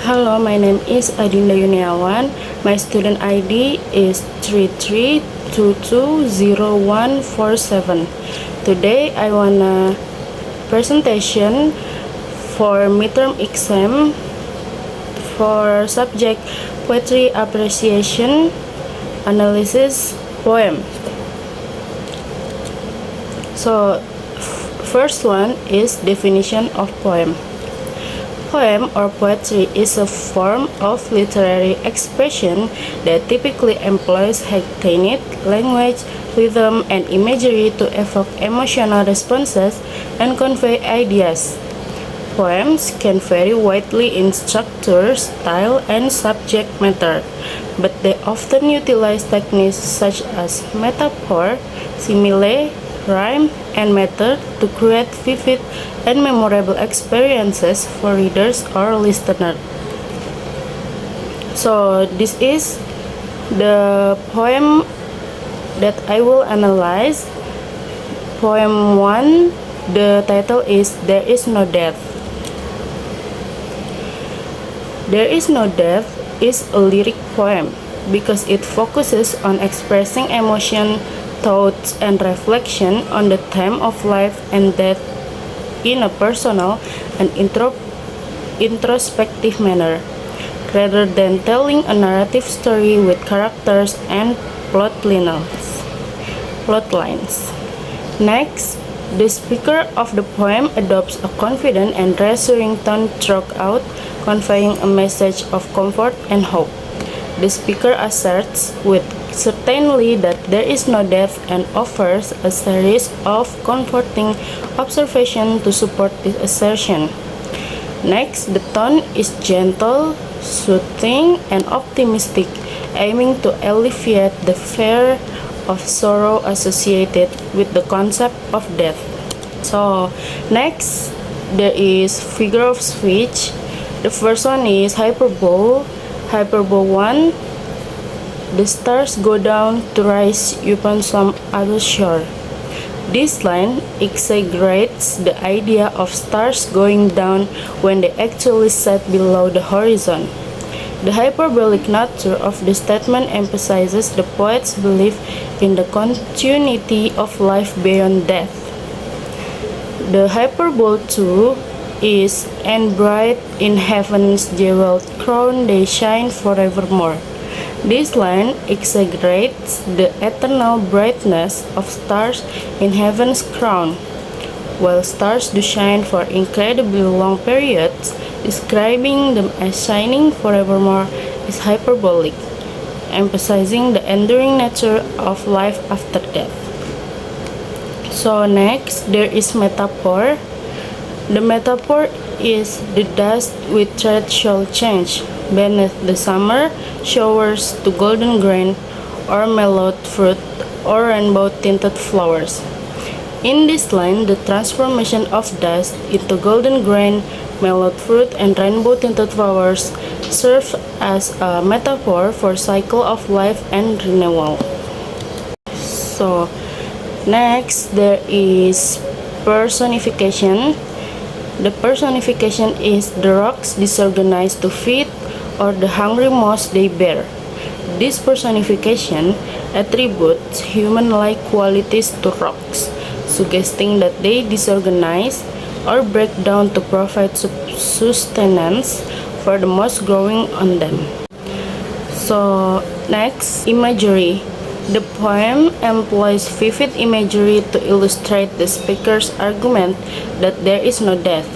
Hello, my name is Adinda Yuniawan. My student ID is 33220147. Today I want a presentation for midterm exam for subject poetry appreciation analysis poem. So first one is definition of poem. Poem or poetry is a form of literary expression that typically employs hackneyed language, rhythm, and imagery to evoke emotional responses and convey ideas. Poems can vary widely in structure, style, and subject matter, but they often utilize techniques such as metaphor, simile, rhyme, and meter to create vivid and memorable experiences for readers or listeners. So this is the poem that I will analyze. Poem 1, the title is There Is No Death. There Is No Death is a lyric poem because it focuses on expressing emotion, thoughts, and reflection on the theme of life and death in a personal and introspective manner, rather than telling a narrative story with characters and plot lines. Next, the speaker of the poem adopts a confident and reassuring tone throughout, conveying a message of comfort and hope. The speaker asserts with certainty that there is no death and offers a series of comforting observations to support this assertion. Next, the tone is gentle, soothing, and optimistic, aiming to alleviate the fear of sorrow associated with the concept of death. So, next, there is figure of speech. The first one is hyperbole. Hyperbole 1. The stars go down to rise upon some other shore. This line exaggerates the idea of stars going down when they actually set below the horizon. The hyperbolic nature of the statement emphasizes the poet's belief in the continuity of life beyond death. The hyperbole 2 is, and bright in heaven's jeweled crown they shine forevermore. This line exaggerates the eternal brightness of stars in heaven's crown. While stars do shine for incredibly long periods, describing them as shining forevermore is hyperbolic, emphasizing the enduring nature of life after death. So next, there is metaphor. The metaphor is the dust with thread shall change beneath the summer showers to golden grain or mellowed fruit or rainbow-tinted flowers. In this line, the transformation of dust into golden grain, mellowed fruit, and rainbow-tinted flowers serves as a metaphor for cycle of life and renewal. So next, there is personification. The personification is the rocks disorganized to feed or the hungry moths they bear. This personification attributes human-like qualities to rocks, suggesting that they disorganize or break down to provide sustenance for the moths growing on them. So next, imagery. The poem employs vivid imagery to illustrate the speaker's argument that there is no death.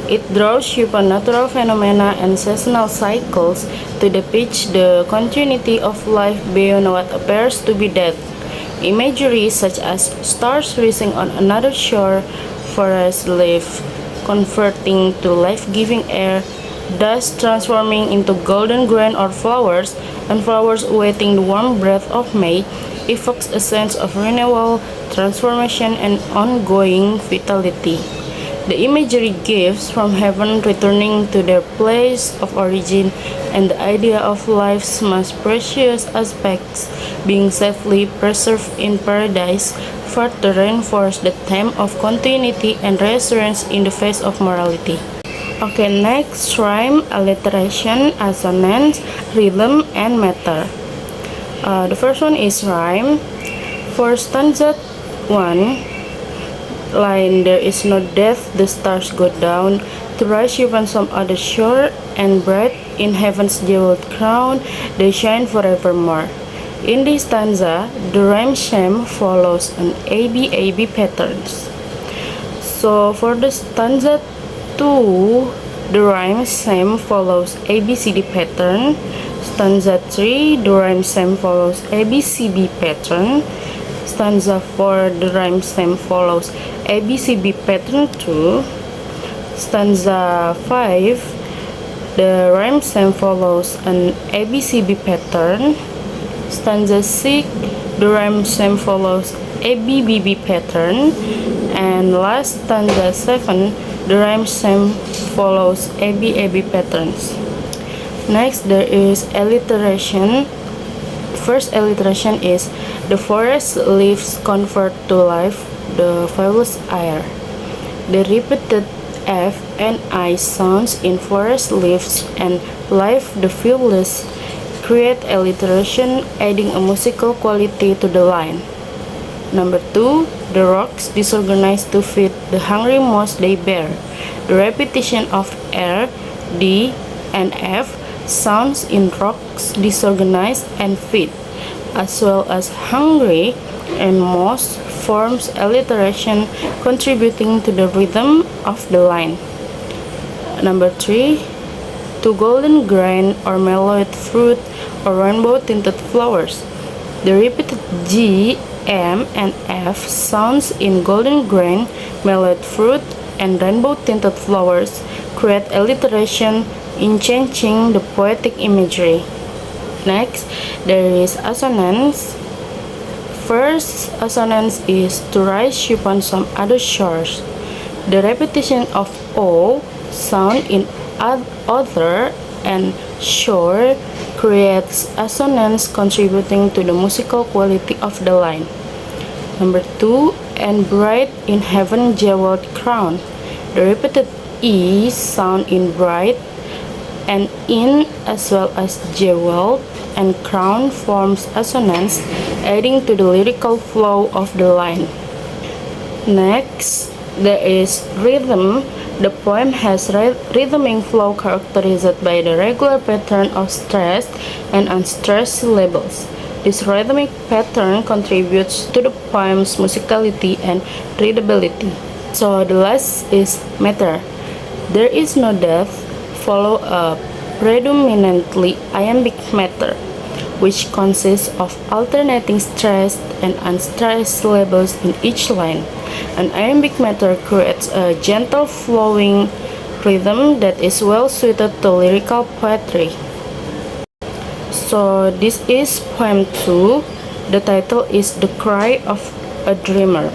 It draws supernatural phenomena and seasonal cycles to depict the continuity of life beyond what appears to be death. Imagery such as stars rising on another shore, forest leaf converting to life-giving air, dust transforming into golden grain or flowers, and flowers awaiting the warm breath of May, evokes a sense of renewal, transformation, and ongoing vitality. The imagery gives from heaven returning to their place of origin and the idea of life's most precious aspects being safely preserved in paradise further reinforce the theme of continuity and reassurance in the face of mortality. Okay, next rhyme, alliteration, assonance, rhythm, and meter. The first one is rhyme. For stanza 1, line there is no death, the stars go down to rise even some other shore, and bright in heaven's jeweled crown they shine forevermore. In this stanza, the rhyme scheme follows an ABAB patterns. So for the stanza 2, the rhyme scheme follows ABCD pattern. Stanza 3, the rhyme scheme follows ABCB pattern. Stanza 4, the rhyme scheme follows ABCB pattern 2. Stanza 5, the rhyme scheme follows an ABCB pattern. Stanza 6, the rhyme scheme follows ABBB pattern. And last stanza 7, the rhyme scheme follows ABAB patterns. Next, there is alliteration. First alliteration is the forest leaves convert to life the fabulous air. The repeated F and I sounds in forest leaves and life the fabulous create alliteration, adding a musical quality to the line. Number 2, the rocks disorganized to feed the hungry mouse they bear. The repetition of R, D, and F sounds in rocks disorganized and feed, as well as hungry and mouse forms alliteration contributing to the rhythm of the line. Number 3, to golden grain or mellowed fruit or rainbow tinted flowers. The repeated G, M, and F sounds in golden grain, mellowed fruit, and rainbow tinted flowers create alliteration in changing the poetic imagery. Next, there is assonance. First assonance is to rise upon some other shores. The repetition of O sound in other and shore creates assonance contributing to the musical quality of the line. Number 2, and bright in heaven jeweled crown. The repeated E sound in bright and in as well as jeweled and crown forms assonance, adding to the lyrical flow of the line. Next, there is rhythm. The poem has rhythmic flow characterized by the regular pattern of stressed and unstressed syllables. This rhythmic pattern contributes to the poem's musicality and readability. So the last is meter. There is no death follow a predominantly iambic meter, which consists of alternating stressed and unstressed syllables in each line. An iambic meter creates a gentle flowing rhythm that is well suited to lyrical poetry. So this is poem 2. The title is The Cry of a Dreamer.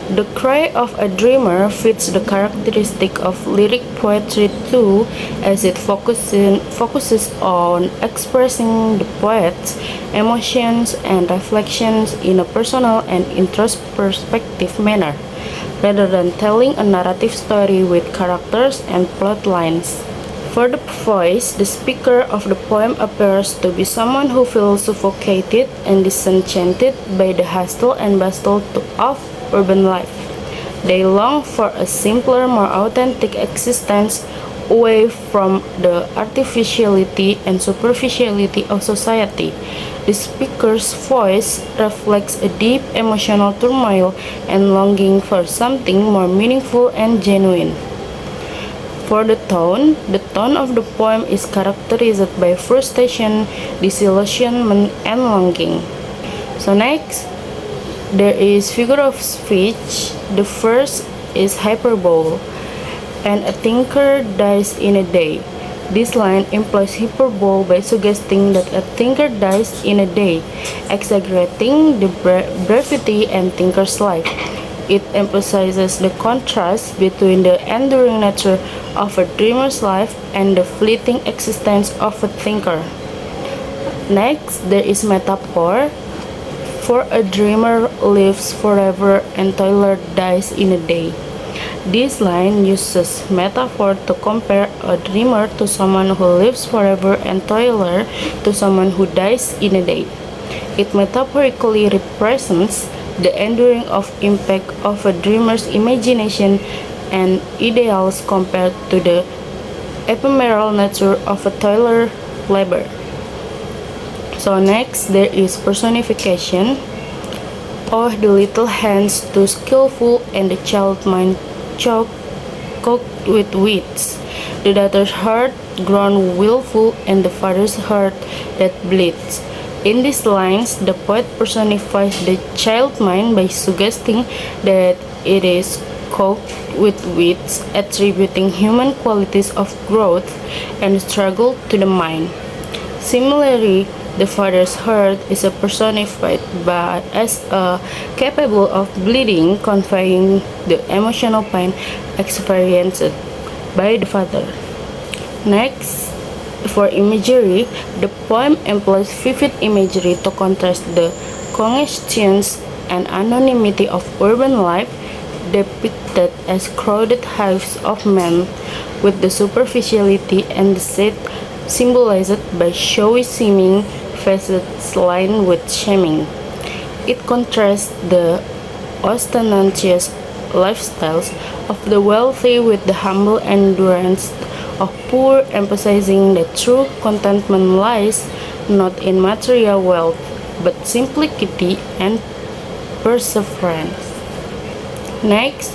The Cry of a Dreamer fits the characteristic of lyric poetry too, as it focuses on expressing the poet's emotions and reflections in a personal and introspective manner, rather than telling a narrative story with characters and plot lines. For the voice, the speaker of the poem appears to be someone who feels suffocated and disenchanted by the hustle and bustle of urban life. They long for a simpler, more authentic existence away from the artificiality and superficiality of society. The speaker's voice reflects a deep emotional turmoil and longing for something more meaningful and genuine. For the tone of the poem is characterized by frustration, disillusionment, and longing. So next, there is figure of speech. The first is hyperbole. And a thinker dies in a day. This line implies hyperbole by suggesting that a thinker dies in a day, exaggerating the brevity and thinker's life. It emphasizes the contrast between the enduring nature of a dreamer's life and the fleeting existence of a thinker. Next, there is metaphor. For a dreamer lives forever and toiler dies in a day. This line uses metaphor to compare a dreamer to someone who lives forever and toiler to someone who dies in a day. It metaphorically represents the enduring of impact of a dreamer's imagination and ideals compared to the ephemeral nature of a toiler labor. So next there is personification. Oh, the little hands too skillful and the child mind choked with wits. The daughter's heart grown willful and the father's heart that bleeds. In these lines, the poet personifies the child mind by suggesting that it is cooked with wits, attributing human qualities of growth and struggle to the mind. Similarly, the father's heart is personified as capable of bleeding, conveying the emotional pain experienced by the father. Next, for imagery, the poem employs vivid imagery to contrast the congestion and anonymity of urban life, depicted as crowded hives of men, with the superficiality and deceit symbolized by showy seeming facets lined with shaming. It contrasts the ostentatious lifestyles of the wealthy with the humble endurance of poor, emphasizing that true contentment lies not in material wealth, but simplicity and perseverance. Next,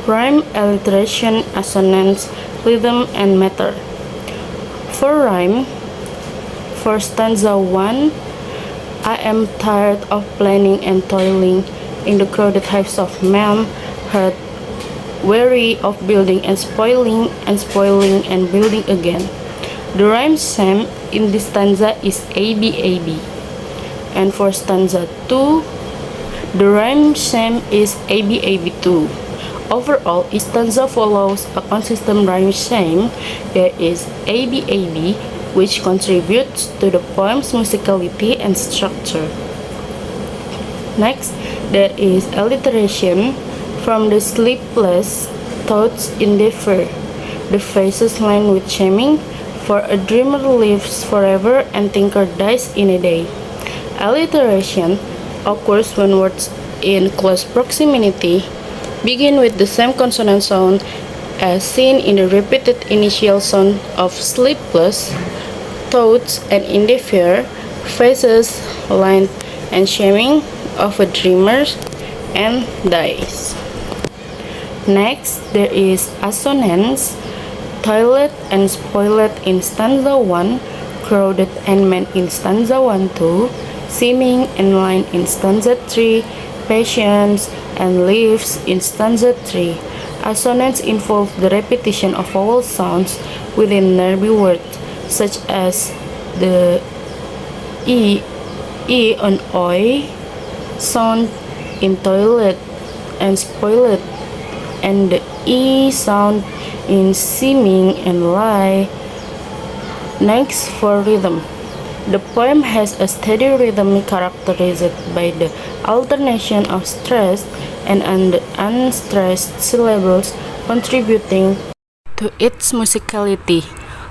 rhyme, alliteration, assonance, rhythm, and meter. For rhyme, for stanza 1, I am tired of planning and toiling in the crowded hives of men, heart weary of building and spoiling and building again. The rhyme scheme in this stanza is ABAB. And for stanza 2, the rhyme scheme is ABAB2. Overall, each stanza follows a consistent rhyme scheme that is ABAB, which contributes to the poem's musicality and structure. Next, there is alliteration. From the sleepless thoughts endeavor, the faces lined with shaming, for a dreamer lives forever and thinker dies in a day. Alliteration occurs when words in close proximity begin with the same consonant sound as seen in the repeated initial sound of sleepless, thoughts and endeavor, faces lined and shaming of a dreamer and dies. Next, there is assonance, toilet and spoiled in stanza 1, crowded and men in stanza 1-2, seeming and line in stanza 3, patience and leaves in stanza 3. Assonance involves the repetition of vowel sounds within nervy words, such as the e on oi sound in toilet and spoiled, and the E sound in seeming and lie. Next, for rhythm. The poem has a steady rhythm characterized by the alternation of stressed and unstressed syllables contributing to its musicality.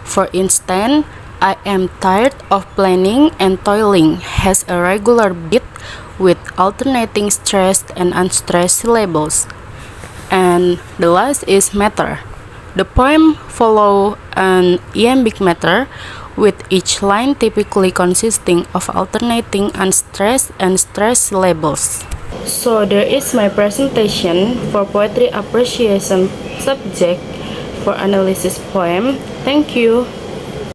For instance, I am tired of planning and toiling has a regular beat with alternating stressed and unstressed syllables. And the last is meter. The poem follows an iambic meter, with each line typically consisting of alternating unstressed and stressed syllables. So there is my presentation for poetry appreciation subject for analysis poem. Thank you.